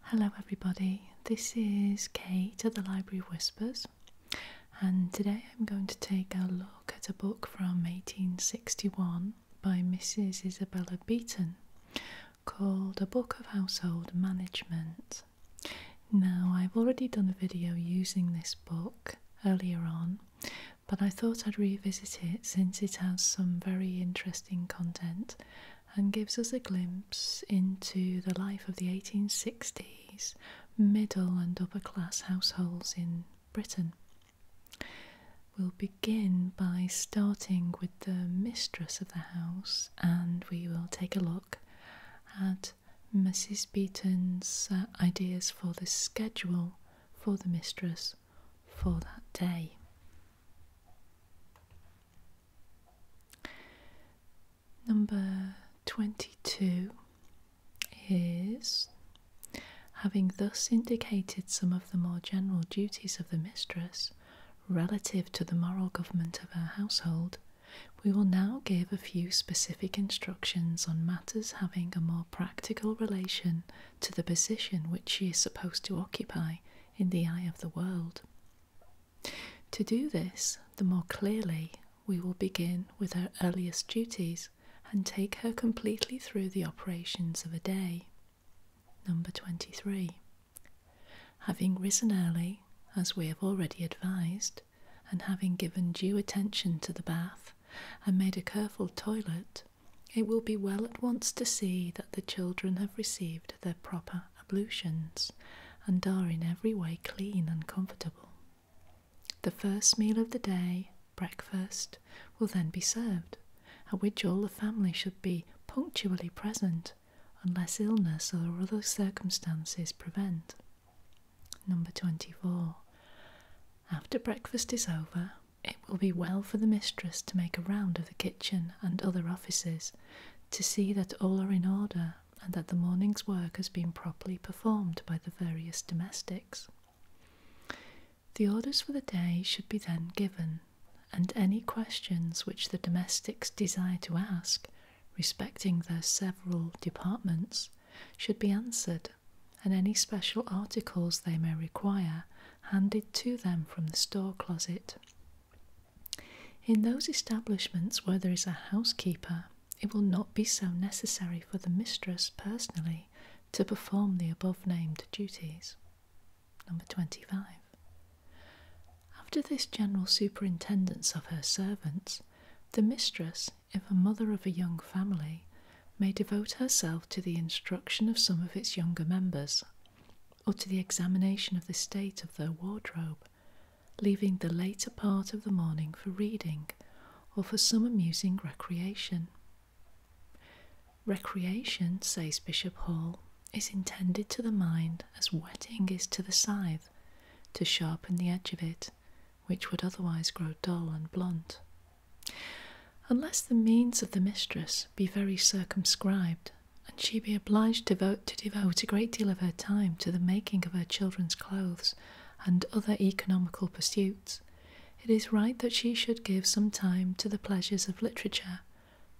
Hello everybody, this is Kate at the Library of Whispers, and today I'm going to take a look at a book from 1861 by Mrs Isabella Beeton called A Book of Household Management. Now, I've already done a video using this book earlier on, but I thought I'd revisit it since it has some very interesting content and gives us a glimpse into the life of the 1860s middle and upper class households in Britain. We'll begin by starting with the mistress of the house, and we will take a look at Mrs Beeton's ideas for the schedule for the mistress for that day. Number 22 is, having thus indicated some of the more general duties of the mistress relative to the moral government of her household, we will now give a few specific instructions on matters having a more practical relation to the position which she is supposed to occupy in the eye of the world. To do this the more clearly, we will begin with her earliest duties and take her completely through the operations of a day. Number 23. Having risen early, as we have already advised, and having given due attention to the bath and made a careful toilet, it will be well at once to see that the children have received their proper ablutions and are in every way clean and comfortable. The first meal of the day, breakfast, will then be served, at which all the family should be punctually present, unless illness or other circumstances prevent. Number 24. After breakfast is over, it will be well for the mistress to make a round of the kitchen and other offices to see that all are in order and that the morning's work has been properly performed by the various domestics. The orders for the day should be then given, and any questions which the domestics desire to ask respecting their several departments should be answered, and any special articles they may require handed to them from the store closet. In those establishments where there is a housekeeper, it will not be so necessary for the mistress personally to perform the above-named duties. Number 25. After this general superintendence of her servants, the mistress, if a mother of a young family, may devote herself to the instruction of some of its younger members, or to the examination of the state of their wardrobe, leaving the later part of the morning for reading, or for some amusing recreation. Recreation, says Bishop Hall, is intended to the mind as whetting is to the scythe, to sharpen the edge of it, which would otherwise grow dull and blunt. Unless the means of the mistress be very circumscribed, and she be obliged to devote a great deal of her time to the making of her children's clothes and other economical pursuits, it is right that she should give some time to the pleasures of literature,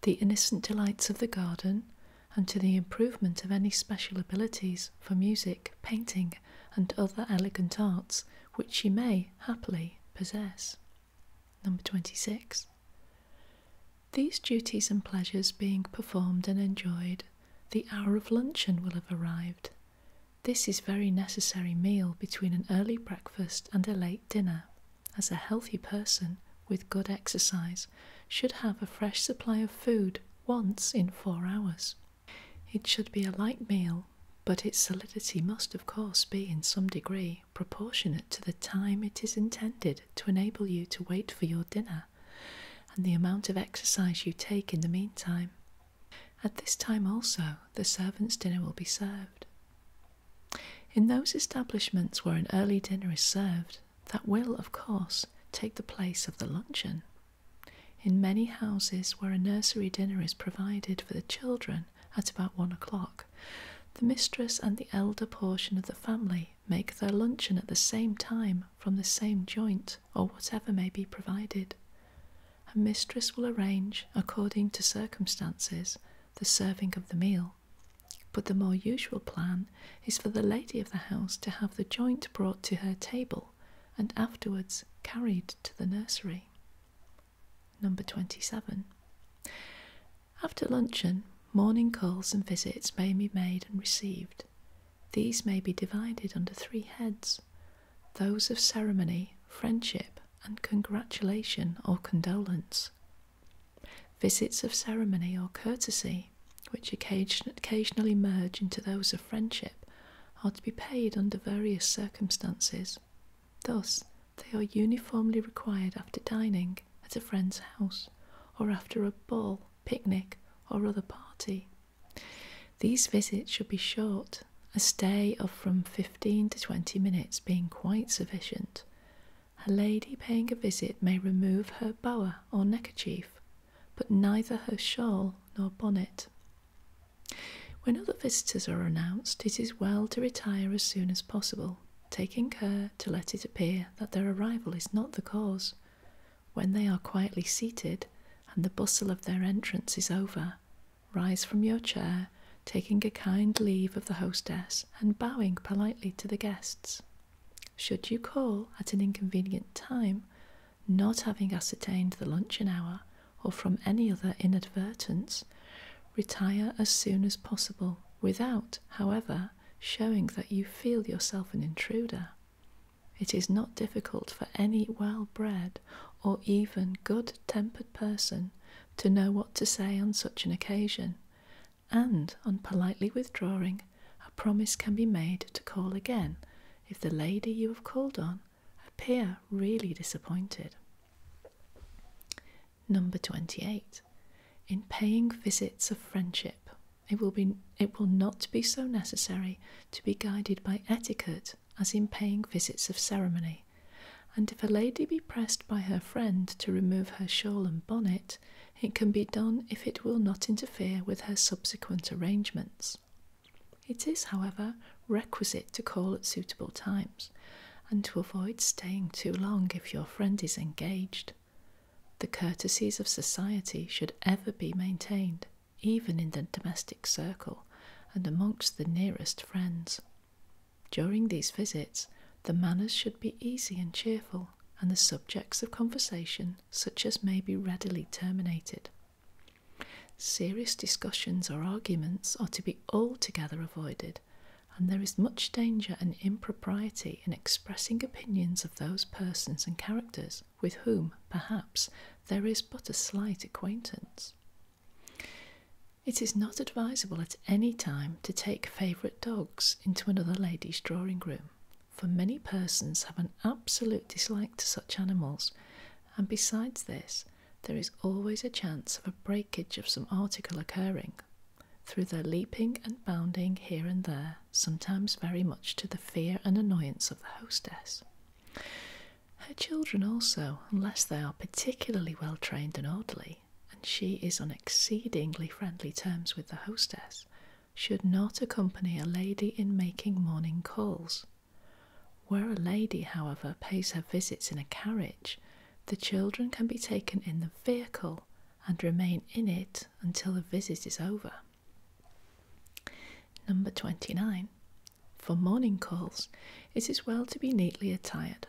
the innocent delights of the garden, and to the improvement of any special abilities for music, painting, and other elegant arts which she may, happily, possess. Number 26. These duties and pleasures being performed and enjoyed, the hour of luncheon will have arrived. This is very necessary meal between an early breakfast and a late dinner, as a healthy person with good exercise should have a fresh supply of food once in 4 hours. It should be a light meal, but its solidity must of course be in some degree proportionate to the time it is intended to enable you to wait for your dinner, and the amount of exercise you take in the meantime. At this time also the servants' dinner will be served. In those establishments where an early dinner is served, that will, of course, take the place of the luncheon. In many houses where a nursery dinner is provided for the children at about 1 o'clock, the mistress and the elder portion of the family make their luncheon at the same time from the same joint or whatever may be provided. A mistress will arrange, according to circumstances, the serving of the meal, but the more usual plan is for the lady of the house to have the joint brought to her table and afterwards carried to the nursery. Number 27. After luncheon, morning calls and visits may be made and received. These may be divided under 3 heads: those of ceremony, friendship, and congratulation or condolence. Visits of ceremony or courtesy, which occasionally merge into those of friendship, are to be paid under various circumstances. Thus, they are uniformly required after dining at a friend's house, or after a ball, picnic, or other party. These visits should be short, a stay of from 15 to 20 minutes being quite sufficient. A lady paying a visit may remove her boa or neckerchief, but neither her shawl nor bonnet. When other visitors are announced, it is well to retire as soon as possible, taking care to let it appear that their arrival is not the cause. When they are quietly seated, and the bustle of their entrance is over, rise from your chair, taking a kind leave of the hostess and bowing politely to the guests. Should you call at an inconvenient time, not having ascertained the luncheon hour, or from any other inadvertence, retire as soon as possible, without, however, showing that you feel yourself an intruder. It is not difficult for any well-bred or even good-tempered person to know what to say on such an occasion, and on politely withdrawing, a promise can be made to call again if the lady you have called on appear really disappointed. Number 28. In paying visits of friendship, it will not be so necessary to be guided by etiquette as in paying visits of ceremony, and if a lady be pressed by her friend to remove her shawl and bonnet, it can be done if it will not interfere with her subsequent arrangements. It is, however, requisite to call at suitable times, and to avoid staying too long if your friend is engaged. The courtesies of society should ever be maintained, even in the domestic circle and amongst the nearest friends. During these visits, the manners should be easy and cheerful, and the subjects of conversation such as may be readily terminated. Serious discussions or arguments are to be altogether avoided, and there is much danger and impropriety in expressing opinions of those persons and characters with whom, perhaps, there is but a slight acquaintance. It is not advisable at any time to take favourite dogs into another lady's drawing-room, for many persons have an absolute dislike to such animals, and besides this, there is always a chance of a breakage of some article occurring, through their leaping and bounding here and there, sometimes very much to the fear and annoyance of the hostess. Her children also, unless they are particularly well trained and orderly, and she is on exceedingly friendly terms with the hostess, should not accompany a lady in making morning calls. Where a lady, however, pays her visits in a carriage, the children can be taken in the vehicle and remain in it until the visit is over. Number 29. For morning calls, it is well to be neatly attired.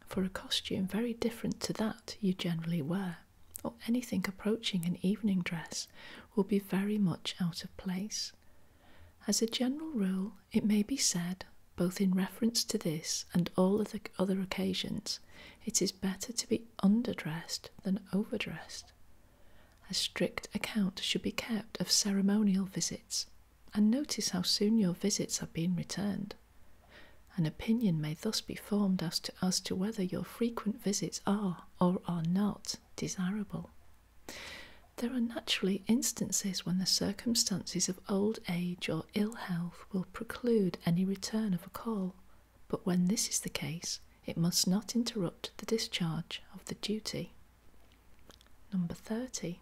For a costume very different to that you generally wear, or anything approaching an evening dress, will be very much out of place. As a general rule, it may be said, both in reference to this and all of the other occasions, it is better to be underdressed than overdressed. A strict account should be kept of ceremonial visits, and notice how soon your visits have been returned. An opinion may thus be formed as to whether your frequent visits are or are not desirable. There are naturally instances when the circumstances of old age or ill health will preclude any return of a call, but when this is the case, it must not interrupt the discharge of the duty. Number 30.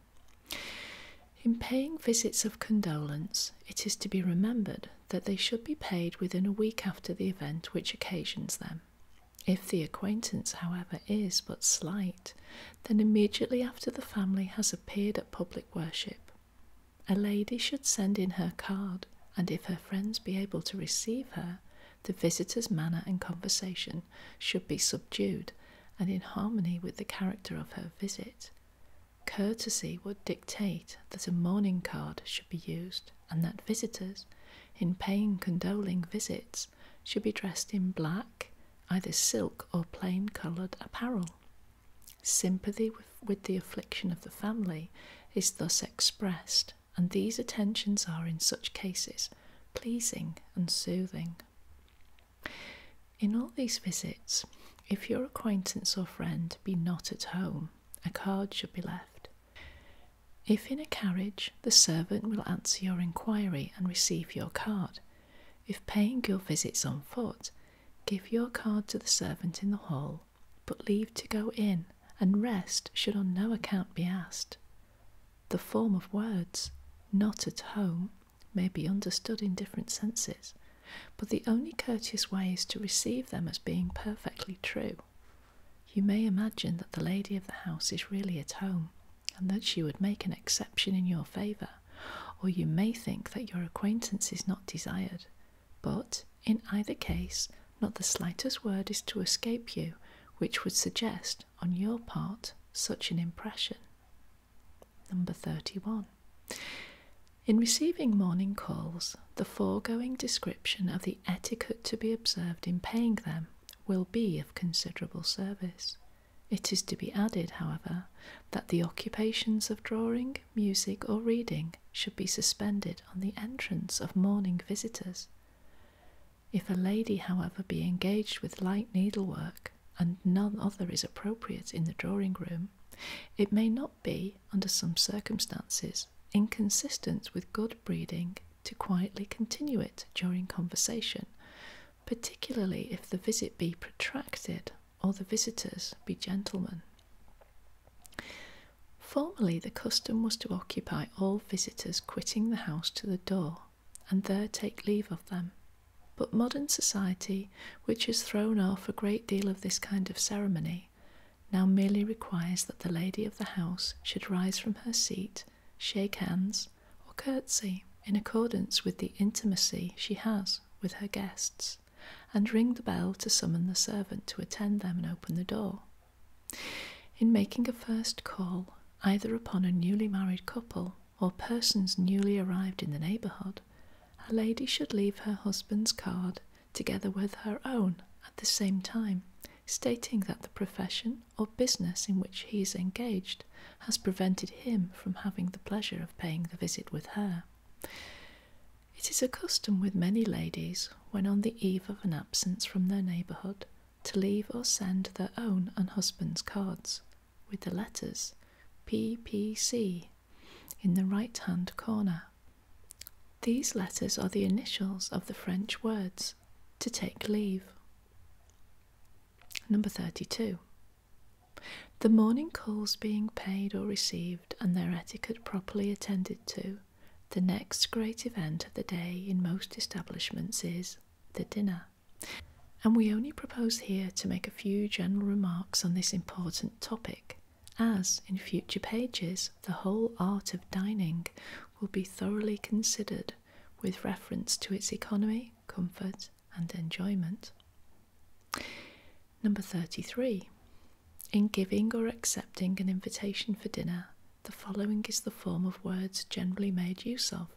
In paying visits of condolence, it is to be remembered that they should be paid within a week after the event which occasions them. If the acquaintance, however, is but slight, then immediately after the family has appeared at public worship. A lady should send in her card, and if her friends be able to receive her, the visitor's manner and conversation should be subdued and in harmony with the character of her visit. Courtesy would dictate that a mourning card should be used, and that visitors, in paying condoling visits, should be dressed in black, either silk or plain-coloured apparel. Sympathy with the affliction of the family is thus expressed, and these attentions are in such cases pleasing and soothing. In all these visits, if your acquaintance or friend be not at home, a card should be left. If in a carriage, the servant will answer your inquiry and receive your card. If paying your visits on foot, give your card to the servant in the hall, but leave to go in, and rest should on no account be asked. The form of words, not at home, may be understood in different senses, but the only courteous way is to receive them as being perfectly true. You may imagine that the lady of the house is really at home, and that she would make an exception in your favour, or you may think that your acquaintance is not desired, but, in either case, not the slightest word is to escape you which would suggest, on your part, such an impression. Number 31. In receiving morning calls, the foregoing description of the etiquette to be observed in paying them will be of considerable service. It is to be added, however, that the occupations of drawing, music, or reading should be suspended on the entrance of morning visitors. If a lady, however, be engaged with light needlework, and none other is appropriate in the drawing-room, it may not be, under some circumstances, inconsistent with good breeding to quietly continue it during conversation, particularly if the visit be protracted or the visitors be gentlemen. Formerly the custom was to occupy all visitors quitting the house to the door, and there take leave of them. But modern society, which has thrown off a great deal of this kind of ceremony, now merely requires that the lady of the house should rise from her seat, shake hands, or curtsy in accordance with the intimacy she has with her guests, and ring the bell to summon the servant to attend them and open the door. In making a first call, either upon a newly married couple or persons newly arrived in the neighbourhood, a lady should leave her husband's card together with her own at the same time, stating that the profession or business in which he is engaged has prevented him from having the pleasure of paying the visit with her. It is a custom with many ladies, when on the eve of an absence from their neighbourhood, to leave or send their own and husband's cards, with the letters P.P.C. in the right-hand corner. These letters are the initials of the French words to take leave. Number 32. The morning calls being paid or received and their etiquette properly attended to, the next great event of the day in most establishments is the dinner. And we only propose here to make a few general remarks on this important topic, as in future pages the whole art of dining will be thoroughly considered with reference to its economy, comfort, and enjoyment. Number 33. In giving or accepting an invitation for dinner, the following is the form of words generally made use of.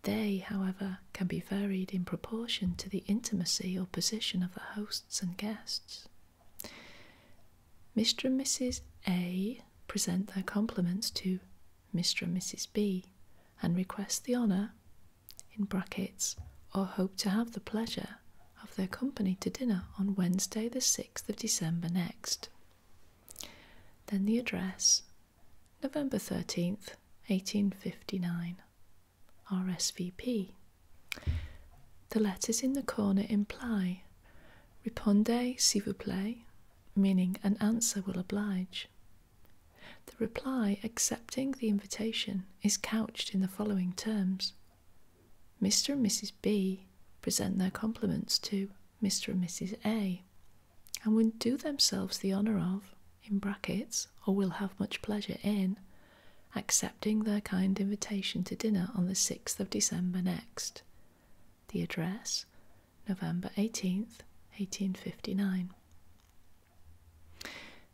They, however, can be varied in proportion to the intimacy or position of the hosts and guests. Mr. and Mrs. A present their compliments to Mr. and Mrs. B and request the honour, in brackets, or hope to have the pleasure of their company to dinner on Wednesday the 6th of December next. Then the address, November 13th, 1859, RSVP. The letters in the corner imply Répondez s'il vous plaît, meaning an answer will oblige. The reply accepting the invitation is couched in the following terms. Mr. and Mrs. B present their compliments to Mr. and Mrs. A, and will do themselves the honour of, in brackets, or will have much pleasure in, accepting their kind invitation to dinner on the 6th of December next, The address, November 18th, 1859.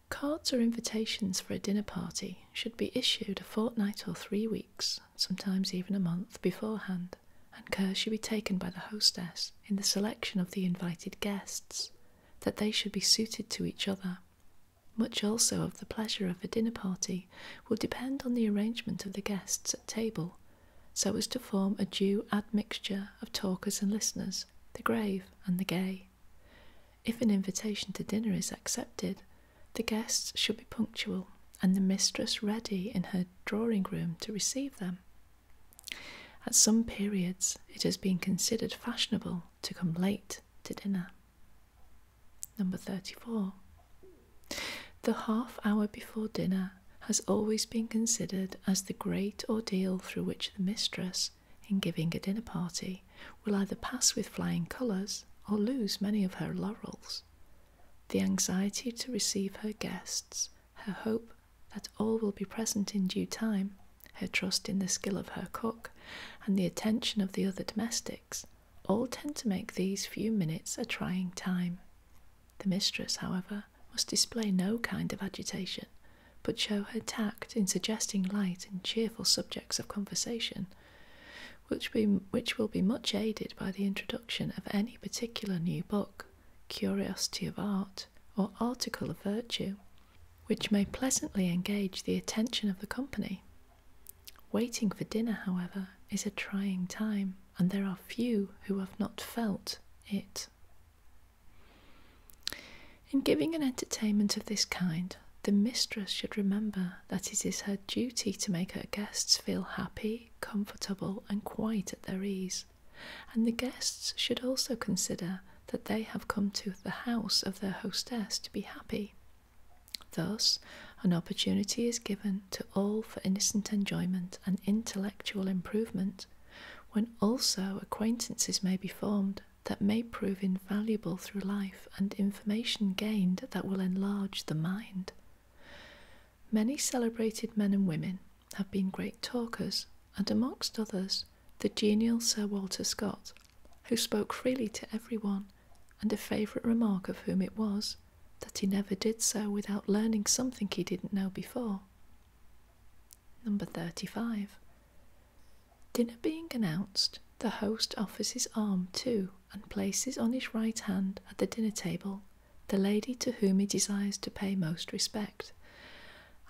Cards or invitations for a dinner party should be issued a fortnight or 3 weeks, sometimes even a month, beforehand, and care should be taken by the hostess in the selection of the invited guests, that they should be suited to each other. Much also of the pleasure of a dinner party will depend on the arrangement of the guests at table, so as to form a due admixture of talkers and listeners, the grave and the gay. If an invitation to dinner is accepted, the guests should be punctual, and the mistress ready in her drawing-room to receive them. At some periods it has been considered fashionable to come late to dinner. Number 34. The half hour before dinner has always been considered as the great ordeal through which the mistress, in giving a dinner party, will either pass with flying colours or lose many of her laurels. The anxiety to receive her guests, her hope that all will be present in due time, her trust in the skill of her cook, and the attention of the other domestics, all tend to make these few minutes a trying time. The mistress, however, must display no kind of agitation, but show her tact in suggesting light and cheerful subjects of conversation, which will be much aided by the introduction of any particular new book, curiosity of art, or article of virtue, which may pleasantly engage the attention of the company. Waiting for dinner, however, is a trying time, and there are few who have not felt it. In giving an entertainment of this kind, the mistress should remember that it is her duty to make her guests feel happy, comfortable, and quite at their ease, and the guests should also consider that they have come to the house of their hostess to be happy. Thus, an opportunity is given to all for innocent enjoyment and intellectual improvement, when also acquaintances may be formed that may prove invaluable through life, and information gained that will enlarge the mind. Many celebrated men and women have been great talkers, and amongst others, the genial Sir Walter Scott, who spoke freely to everyone, and a favourite remark of whom it was, that he never did so without learning something he didn't know before. Number 35. Dinner being announced, the host offers his arm to and places on his right hand at the dinner table the lady to whom he desires to pay most respect,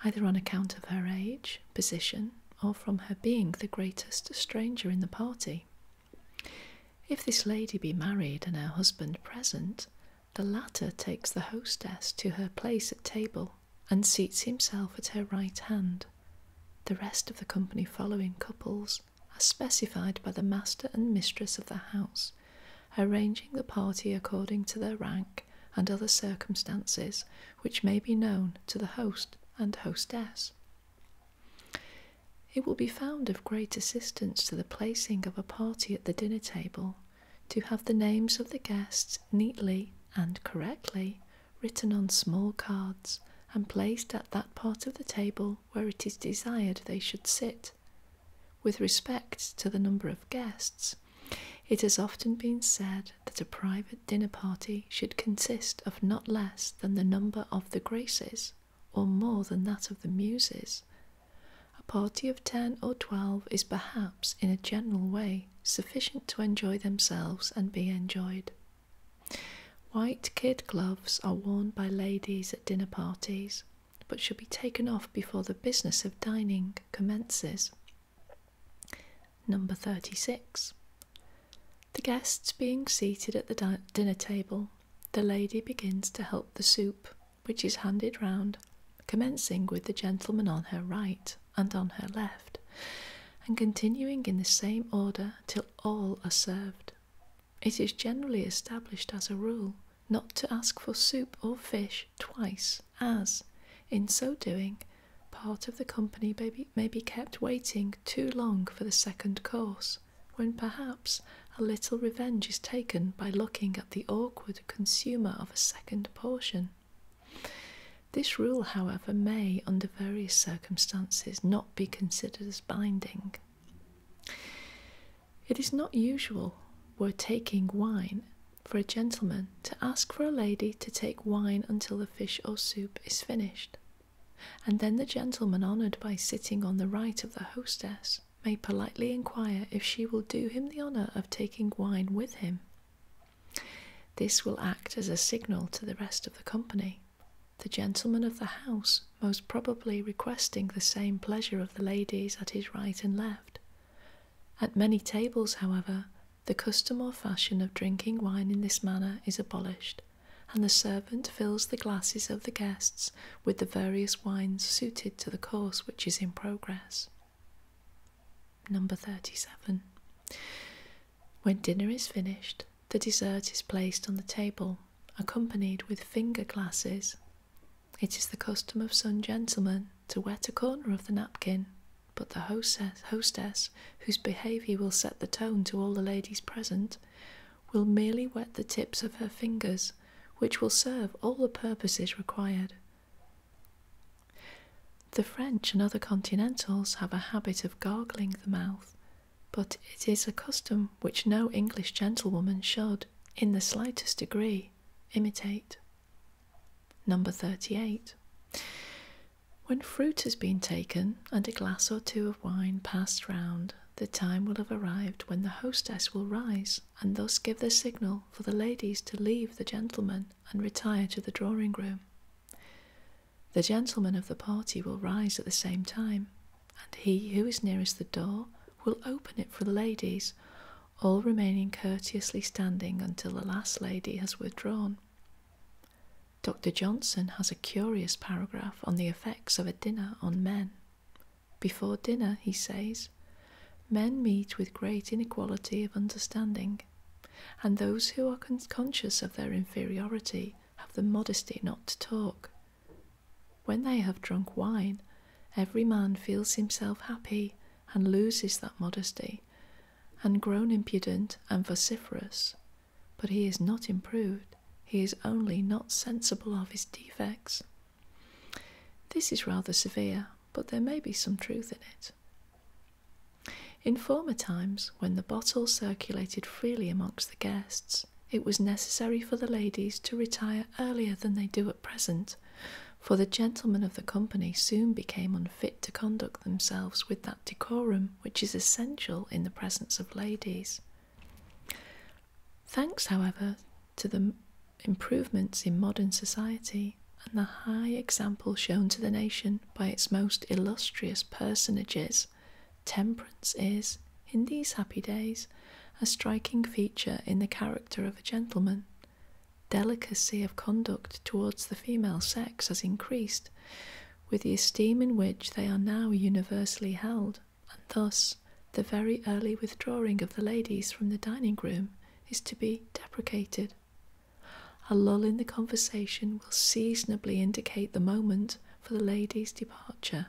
either on account of her age, position, or from her being the greatest stranger in the party. If this lady be married and her husband present, the latter takes the hostess to her place at table and seats himself at her right hand, the rest of the company following couples, as specified by the master and mistress of the house, arranging the party according to their rank and other circumstances which may be known to the host and hostess. It will be found of great assistance to the placing of a party at the dinner table to have the names of the guests neatly and correctly written on small cards and placed at that part of the table where it is desired they should sit. With respect to the number of guests, it has often been said that a private dinner party should consist of not less than the number of the Graces, or more than that of the Muses. A party of 10 or 12 is perhaps, in a general way, sufficient to enjoy themselves and be enjoyed. White kid gloves are worn by ladies at dinner parties, but should be taken off before the business of dining commences. Number 36. The guests being seated at the dinner table, the lady begins to help the soup, which is handed round, commencing with the gentleman on her right and on her left, and continuing in the same order till all are served. It is generally established as a rule not to ask for soup or fish twice, as, in so doing, part of the company may be kept waiting too long for the second course, when perhaps a little revenge is taken by looking at the awkward consumer of a second portion. This rule, however, may, under various circumstances, not be considered as binding. It is not usual, were taking wine, for a gentleman to ask for a lady to take wine until the fish or soup is finished, and then the gentleman honoured by sitting on the right of the hostess may politely inquire if she will do him the honour of taking wine with him. This will act as a signal to the rest of the company, the gentleman of the house most probably requesting the same pleasure of the ladies at his right and left. At many tables, however, the custom or fashion of drinking wine in this manner is abolished, and the servant fills the glasses of the guests with the various wines suited to the course which is in progress. Number 37. When dinner is finished, the dessert is placed on the table, accompanied with finger glasses. It is the custom of some gentlemen to wet a corner of the napkin, but the hostess, whose behaviour will set the tone to all the ladies present, will merely wet the tips of her fingers, which will serve all the purposes required. The French and other continentals have a habit of gargling the mouth, but it is a custom which no English gentlewoman should, in the slightest degree, imitate. Number 38. When fruit has been taken and a glass or two of wine passed round, the time will have arrived when the hostess will rise and thus give the signal for the ladies to leave the gentlemen and retire to the drawing-room. The gentleman of the party will rise at the same time, and he who is nearest the door will open it for the ladies, all remaining courteously standing until the last lady has withdrawn. Dr. Johnson has a curious paragraph on the effects of a dinner on men. Before dinner, he says, men meet with great inequality of understanding, and those who are conscious of their inferiority have the modesty not to talk. When they have drunk wine, every man feels himself happy and loses that modesty, and grown impudent and vociferous, but he is not improved. He is only not sensible of his defects. This is rather severe, but there may be some truth in it. In former times, when the bottle circulated freely amongst the guests, it was necessary for the ladies to retire earlier than they do at present, for the gentlemen of the company soon became unfit to conduct themselves with that decorum which is essential in the presence of ladies. Thanks, however, to the improvements in modern society and the high example shown to the nation by its most illustrious personages, temperance is, in these happy days, a striking feature in the character of a gentleman. Delicacy of conduct towards the female sex has increased, with the esteem in which they are now universally held, and thus the very early withdrawing of the ladies from the dining-room is to be deprecated. A lull in the conversation will seasonably indicate the moment for the ladies' departure.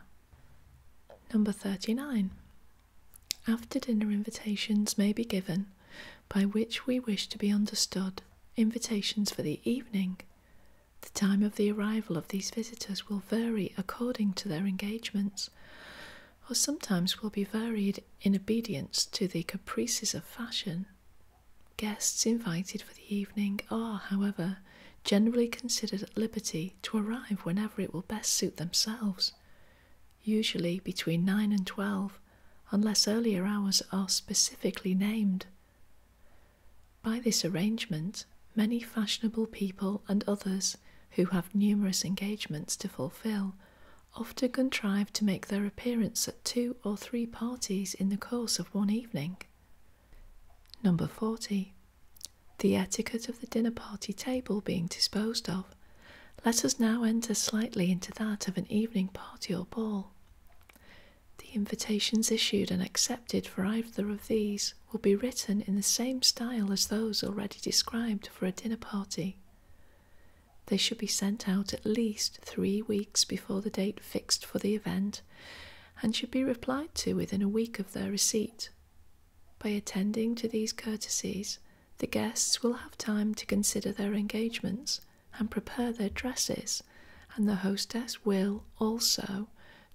Number 39. After dinner invitations may be given, by which we wish to be understood invitations for the evening. The time of the arrival of these visitors will vary according to their engagements, or sometimes will be varied in obedience to the caprices of fashion. Guests invited for the evening are, however, generally considered at liberty to arrive whenever it will best suit themselves, usually between 9 and 12, unless earlier hours are specifically named. By this arrangement, many fashionable people and others who have numerous engagements to fulfil often contrive to make their appearance at 2 or 3 parties in the course of one evening. Number 40. The etiquette of the dinner party table being disposed of, let us now enter slightly into that of an evening party or ball. The invitations issued and accepted for either of these will be written in the same style as those already described for a dinner party. They should be sent out at least 3 weeks before the date fixed for the event, and should be replied to within a week of their receipt. By attending to these courtesies, the guests will have time to consider their engagements and prepare their dresses, and the hostess will also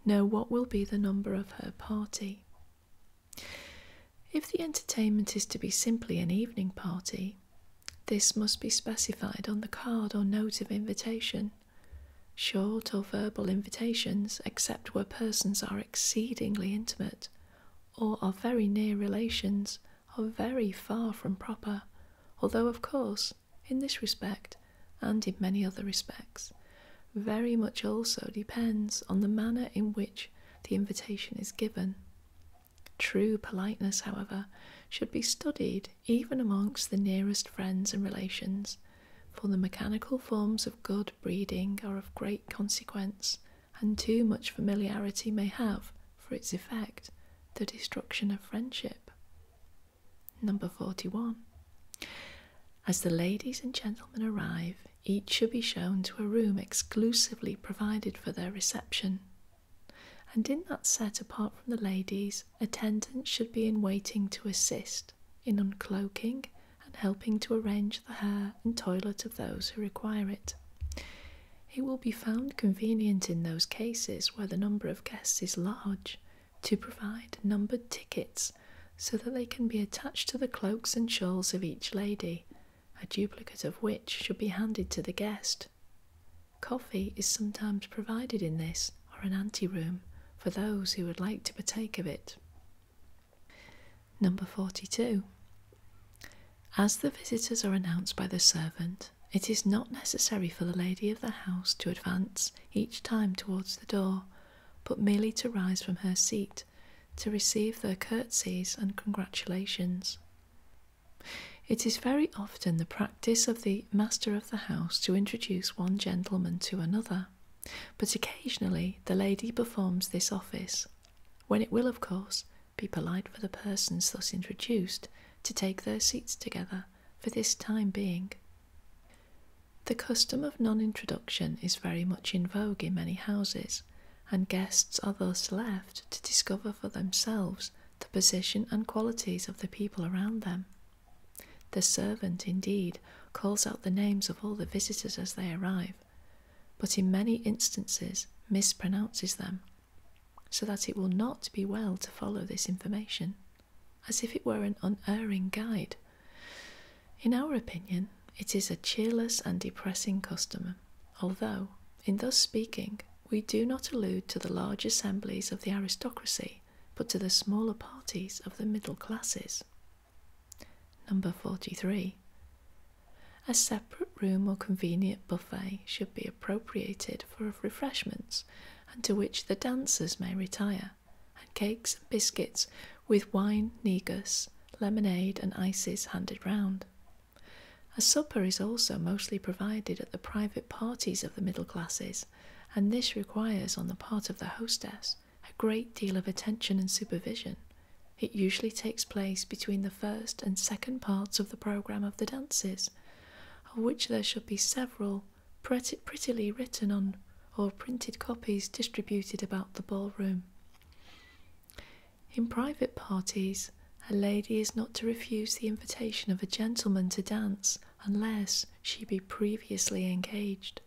know what will be the number of her party. If the entertainment is to be simply an evening party, this must be specified on the card or note of invitation. Short or verbal invitations, except where persons are exceedingly intimate or are very near relations, are very far from proper, although of course, in this respect, and in many other respects, very much also depends on the manner in which the invitation is given. True politeness, however, should be studied even amongst the nearest friends and relations, for the mechanical forms of good breeding are of great consequence, and too much familiarity may have, for its effect, the destruction of friendship. Number 41. As the ladies and gentlemen arrive, each should be shown to a room exclusively provided for their reception, and in that set apart from the ladies, attendants should be in waiting to assist in uncloaking and helping to arrange the hair and toilet of those who require it. It will be found convenient in those cases where the number of guests is large to provide numbered tickets so that they can be attached to the cloaks and shawls of each lady, a duplicate of which should be handed to the guest. Coffee is sometimes provided in this or an anteroom for those who would like to partake of it. Number 42. As the visitors are announced by the servant, it is not necessary for the lady of the house to advance each time towards the door, but merely to rise from her seat to receive their curtsies and congratulations. It is very often the practice of the master of the house to introduce one gentleman to another, but occasionally the lady performs this office, when it will, of course, be polite for the persons thus introduced to take their seats together for this time being. The custom of non-introduction is very much in vogue in many houses, and guests are thus left to discover for themselves the position and qualities of the people around them. The servant, indeed, calls out the names of all the visitors as they arrive, but in many instances mispronounces them, so that it will not be well to follow this information, as if it were an unerring guide. In our opinion, it is a cheerless and depressing custom, although, in thus speaking, we do not allude to the large assemblies of the aristocracy, but to the smaller parties of the middle classes. Number 43. A separate room or convenient buffet should be appropriated for refreshments, and to which the dancers may retire, and cakes and biscuits with wine, negus, lemonade and ices handed round. A supper is also mostly provided at the private parties of the middle classes, and this requires on the part of the hostess a great deal of attention and supervision. It usually takes place between the first and second parts of the programme of the dances, of which there should be several prettily written on or printed copies distributed about the ballroom. In private parties, a lady is not to refuse the invitation of a gentleman to dance unless she be previously engaged.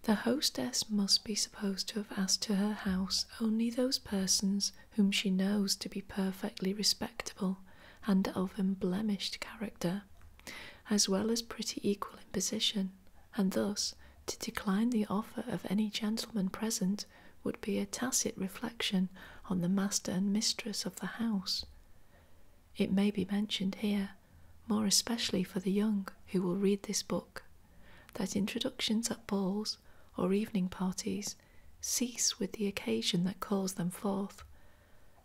The hostess must be supposed to have asked to her house only those persons whom she knows to be perfectly respectable and of unblemished character, as well as pretty equal in position, and thus to decline the offer of any gentleman present would be a tacit reflection on the master and mistress of the house. It may be mentioned here, more especially for the young who will read this book, that introductions at balls or evening parties cease with the occasion that calls them forth.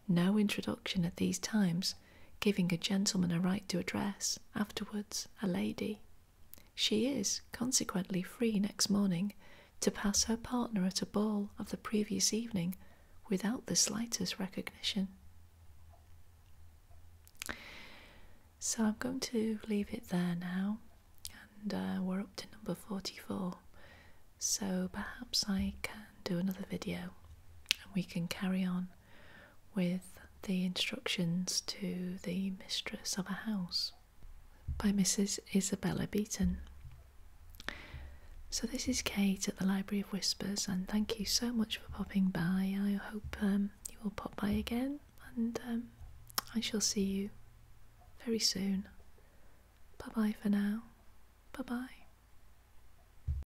No introduction at these times giving a gentleman a right to address, afterwards, a lady. She is, consequently, free next morning to pass her partner at a ball of the previous evening without the slightest recognition. So I'm going to leave it there now, and we're up to number 44. So perhaps I can do another video and we can carry on with the instructions to the Mistress of a House by Mrs Isabella Beeton. So this is Kate at the Library of Whispers, and thank you so much for popping by. I hope you will pop by again, and I shall see you very soon. Bye bye for now. Bye bye.